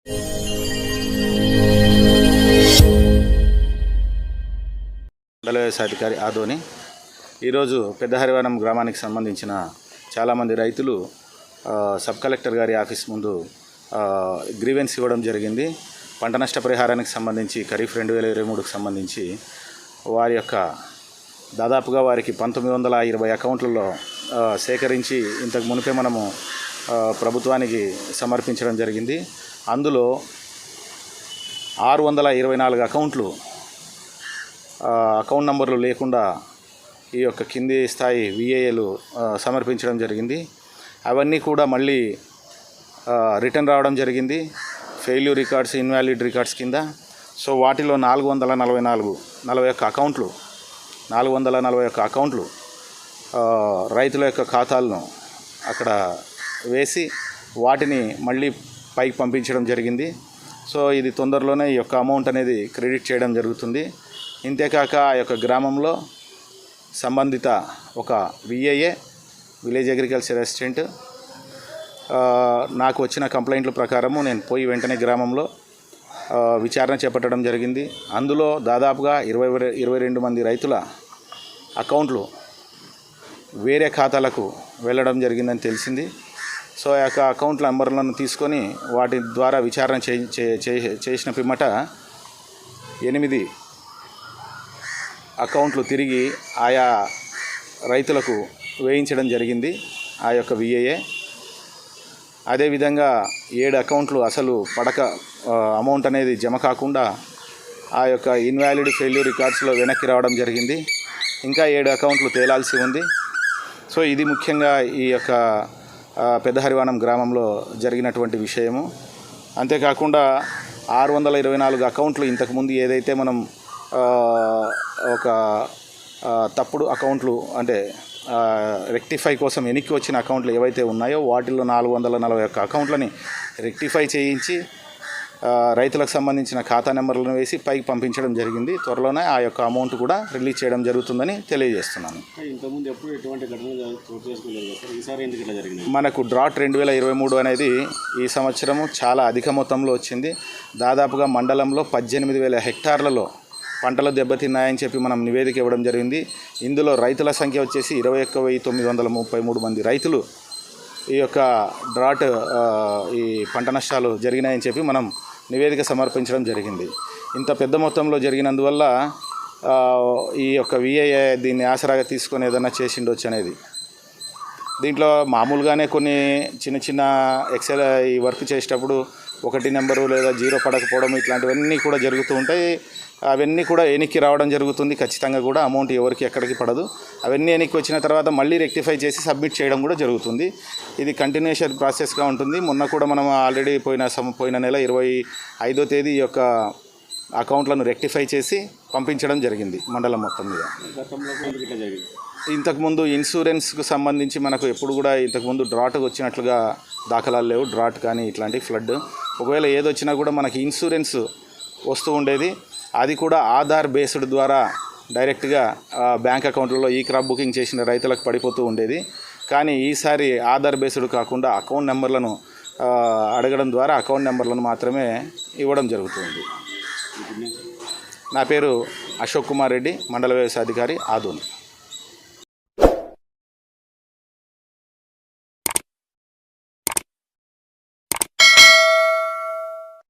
మండల వ్యవసాయ అధికారి ఆదోని ఈరోజు పెద్ద హరివనం గ్రామానికి సంబంధించిన చాలామంది రైతులు సబ్ కలెక్టర్ గారి ఆఫీస్ ముందు గ్రీవెన్స్ ఇవ్వడం జరిగింది. పంట నష్ట పరిహారానికి సంబంధించి ఖరీఫ్ 2023కు సంబంధించి వారి యొక్క దాదాపుగా వారికి 1920 అకౌంట్లలో సేకరించి ఇంతకు మునిపే మనము ప్రభుత్వానికి సమర్పించడం జరిగింది. అందులో 624 అకౌంట్లు అకౌంట్ నంబర్లు లేకుండా ఈ యొక్క కింది స్థాయి విఏఏలు సమర్పించడం జరిగింది. అవన్నీ కూడా మళ్ళీ రిటర్న్ రావడం జరిగింది ఫెయిల్యూర్ రికార్డ్స్, ఇన్వాలిడ్ రికార్డ్స్ కింద. సో వాటిలో 441 అకౌంట్లు రైతుల యొక్క ఖాతాలను అక్కడ వేసి వాటిని మళ్ళీ పైకి పంపించడం జరిగింది. సో ఇది తొందరలోనే ఈ యొక్క అమౌంట్ అనేది క్రెడిట్ చేయడం జరుగుతుంది. ఇంతేకాక ఆ యొక్క గ్రామంలో సంబంధిత ఒక విఏఏ, విలేజ్ అగ్రికల్చర్ అసిస్టెంట్, నాకు వచ్చిన కంప్లైంట్ల ప్రకారము నేను పోయి వెంటనే గ్రామంలో విచారణ చేపట్టడం జరిగింది. అందులో దాదాపుగా 22 మంది రైతుల అకౌంట్లు వేరే ఖాతాలకు వెళ్ళడం జరిగిందని తెలిసింది. సో ఆ యొక్క అకౌంట్ల నంబర్లను తీసుకొని వాటి ద్వారా విచారణ చేసిన పిమ్మట 8 అకౌంట్లు తిరిగి ఆయా రైతులకు వేయించడం జరిగింది ఆ యొక్క విఏఏ. అదేవిధంగా 7 అకౌంట్లు అసలు పడక అమౌంట్ అనేది జమ కాకుండా ఆ యొక్క ఇన్వాలిడ్ ఫెయిల్యూర్ రికార్డ్స్లో వెనక్కి రావడం జరిగింది. ఇంకా 7 అకౌంట్లు తేలాల్సి ఉంది. సో ఇది ముఖ్యంగా ఈ యొక్క పెద్ద హరివనం గ్రామంలో జరిగినటువంటి విషయము. అంతేకాకుండా 624 అకౌంట్లు ఇంతకుముందు ఏదైతే మనం ఒక తప్పుడు అకౌంట్లు అంటే రెక్టిఫై కోసం వెనక్కి వచ్చిన అకౌంట్లు ఏవైతే ఉన్నాయో వాటిల్లో 441 అకౌంట్లని రెక్టిఫై చేయించి రైతులకు సంబంధించిన ఖాతా నెంబర్లను వేసి పైకి పంపించడం జరిగింది. త్వరలోనే ఆ యొక్క అమౌంట్ కూడా రిలీజ్ చేయడం జరుగుతుందని తెలియజేస్తున్నాను. మనకు డ్రాట్ 2023 అనేది ఈ సంవత్సరము చాలా అధిక మొత్తంలో వచ్చింది. దాదాపుగా మండలంలో 18,000 హెక్టార్లలో పంటలు దెబ్బతిన్నాయని చెప్పి మనం నివేదిక ఇవ్వడం జరిగింది. ఇందులో రైతుల సంఖ్య వచ్చేసి 21,933 మంది రైతులు ఈ యొక్క డ్రాట్ ఈ పంట నష్టాలు జరిగినాయని చెప్పి మనం నివేదిక సమర్పించడం జరిగింది. ఇంత పెద్ద మొత్తంలో జరిగినందువల్ల ఈ యొక్క విఏఏ దీన్ని ఆసరాగా తీసుకొని ఏదైనా చేసిండొచ్చు అనేది. దీంట్లో మామూలుగానే కొన్ని చిన్న ఎక్సెల్ ఈ వర్క్ చేసేటప్పుడు 1 నెంబరు లేదా 0 పడకపోవడం ఇట్లాంటివన్నీ కూడా జరుగుతూ ఉంటాయి. అవన్నీ కూడా వెనక్కి రావడం జరుగుతుంది. ఖచ్చితంగా కూడా అమౌంట్ ఎవరికి ఎక్కడికి పడదు. అవన్నీ వెనక్కి వచ్చిన తర్వాత మళ్ళీ రెక్టిఫై చేసి సబ్మిట్ చేయడం కూడా జరుగుతుంది. ఇది కంటిన్యూషన్ ప్రాసెస్గా ఉంటుంది. మొన్న కూడా మనం ఆల్రెడీ పోయిన నెల 25వ తేదీ ఈ యొక్క అకౌంట్లను రెక్టిఫై చేసి పంపించడం జరిగింది మండలం మొత్తం మీద. ఇంతకుముందు ఇన్సూరెన్స్కు సంబంధించి మనకు ఎప్పుడు కూడా ఇంతకుముందు డ్రాట్ వచ్చినట్లుగా దాఖలాలు లేవు. డ్రాట్ కానీ ఇట్లాంటి ఫ్లడ్ ఒకవేళ ఏదొచ్చినా కూడా మనకి ఇన్సూరెన్స్ వస్తూ ఉండేది. అది కూడా ఆధార్ బేస్డ్ ద్వారా డైరెక్ట్గా బ్యాంక్ అకౌంట్లలో ఈ క్రాప్ బుకింగ్ చేసిన రైతులకు పడిపోతూ ఉండేది. కానీ ఈసారి ఆధార్ బేస్డ్ కాకుండా అకౌంట్ నెంబర్లను అడగడం ద్వారా అకౌంట్ నెంబర్లను మాత్రమే ఇవ్వడం జరుగుతుంది. నా పేరు అశోక్ కుమార్ రెడ్డి, మండల వ్యవసాయ అధికారి, ఆదోని.